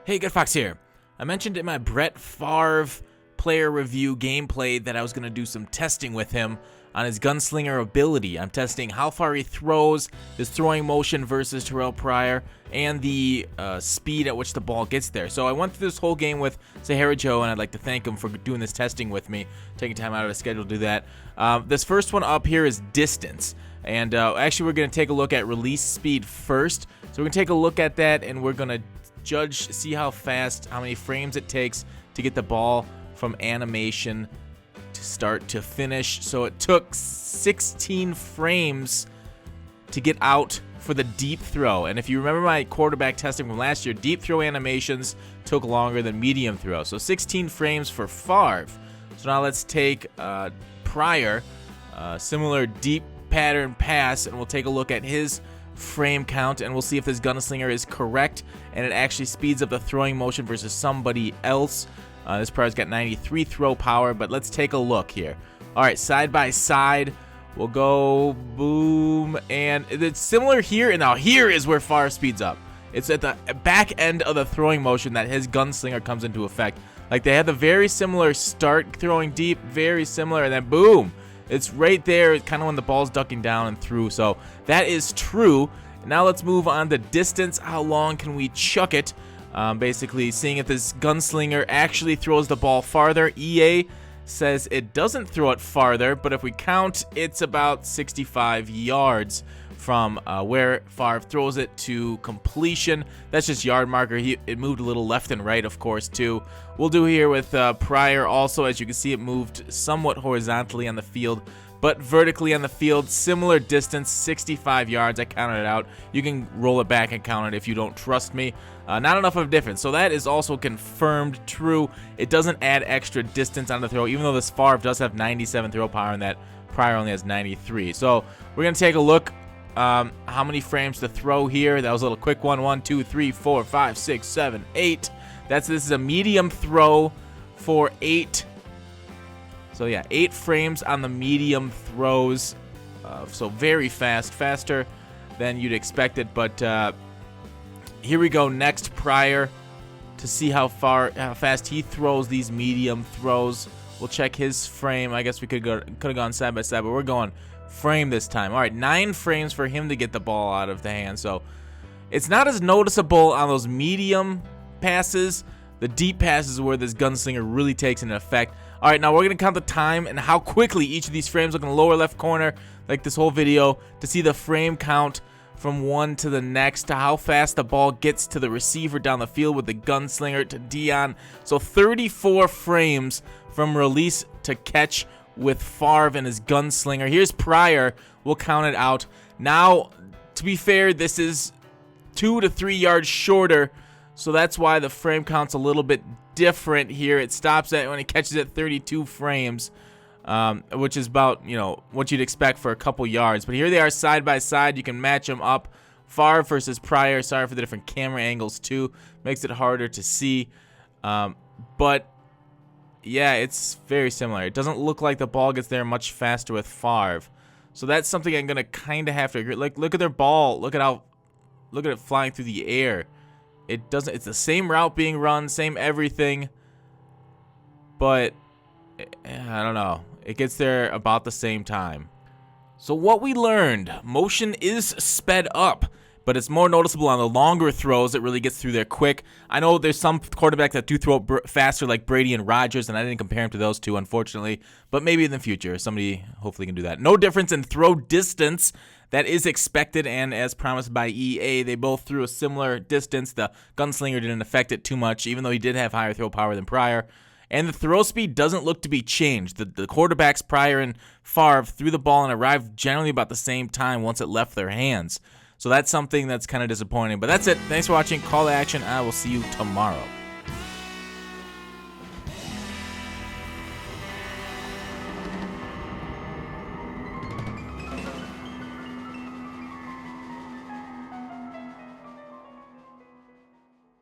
Hey, Good Fox here. I mentioned in my Brett Favre player review gameplay that I was going to do some testing with him on his gunslinger ability. I'm testing how far he throws, his throwing motion versus Terrell Pryor, and the speed at which the ball gets there. So I went through this whole game with Sahara Joe, and I'd like to thank him for doing this testing with me, taking time out of his schedule to do that. This first one up here is distance. And actually, we're going to take a look at release speed first. So we're going to take a look at that, and we're going to judge, see how fast, how many frames it takes to get the ball from animation to start to finish. So it took 16 frames to get out for the deep throw. And if you remember my quarterback testing from last year, deep throw animations took longer than medium throw. So 16 frames for Favre. So now let's take Pryor, similar deep pattern pass, and we'll take a look at his frame count, and we'll see if this gunslinger is correct and it actually speeds up the throwing motion versus somebody else. This Pryor's got 93 throw power, but let's take a look here. All right, side by side, we'll go boom, and it's similar here, and now here is where Favre speeds up. It's at the back end of the throwing motion that his gunslinger comes into effect. Like, they had the very similar start throwing deep, very similar, and then boom, it's right there, kind of when the ball's ducking down and through. So that is true. Now let's move on to distance. How long can we chuck it? Basically seeing if this gunslinger actually throws the ball farther. EA says it doesn't throw it farther, but if we count, it's about 65 yards from where Favre throws it to completion. That's just yard marker. It moved a little left and right, of course, too. We'll do here with Pryor also. As you can see, it moved somewhat horizontally on the field, but vertically on the field, similar distance, 65 yards. I counted it out. You can roll it back and count it if you don't trust me. Not enough of a difference. So that is also confirmed true. It doesn't add extra distance on the throw, even though this Favre does have 97 throw power and that Pryor only has 93. So we're going to take a look. How many frames to throw here? That was a little quick one. 1, 2, 3, 4, 5, 6, 7, 8. This is a medium throw for 8. So yeah, 8 frames on the medium throws. So very fast, faster than you'd expect it. But here we go. Next, Pryor, to see how fast he throws these medium throws. We'll check his frame. I guess we could have gone side by side, but we're going frame this time. All right, 9 frames for him to get the ball out of the hand. So it's not as noticeable on those medium passes. The deep passes is where this gunslinger really takes an effect. All right, now we're going to count the time and how quickly each of these frames. Look in the lower left corner, like this whole video, to see the frame count from one to the next, to how fast the ball gets to the receiver down the field with the gunslinger to Dion. So 34 frames from release to catch with Favre and his gunslinger. Here's Pryor. We'll count it out. Now, to be fair, this is 2 to 3 yards shorter, so that's why the frame count's a little bit different here. It stops at when it catches at 32 frames, which is about, what you'd expect for a couple yards. But here they are side by side. You can match them up. Favre versus Pryor. Sorry for the different camera angles too. Makes it harder to see. But yeah, it's very similar. It doesn't look like the ball gets there much faster with Favre. So that's something I'm gonna kind of have to agree. Like, look at their ball. Look at it flying through the air. It doesn't. It's the same route being run, same everything. But I don't know. It gets there about the same time. So what we learned: motion is sped up, but it's more noticeable on the longer throws. It really gets through there quick. I know there's some quarterbacks that do throw faster, like Brady and Rodgers, and I didn't compare them to those two, unfortunately. But maybe in the future, somebody hopefully can do that. No difference in throw distance. That is expected, and as promised by EA, they both threw a similar distance. The gunslinger didn't affect it too much, even though he did have higher throw power than Pryor. And the throw speed doesn't look to be changed. The quarterbacks, Pryor and Favre, threw the ball and arrived generally about the same time once it left their hands. So that's something that's kind of disappointing. But that's it. Thanks for watching. Call to action. I will see you tomorrow.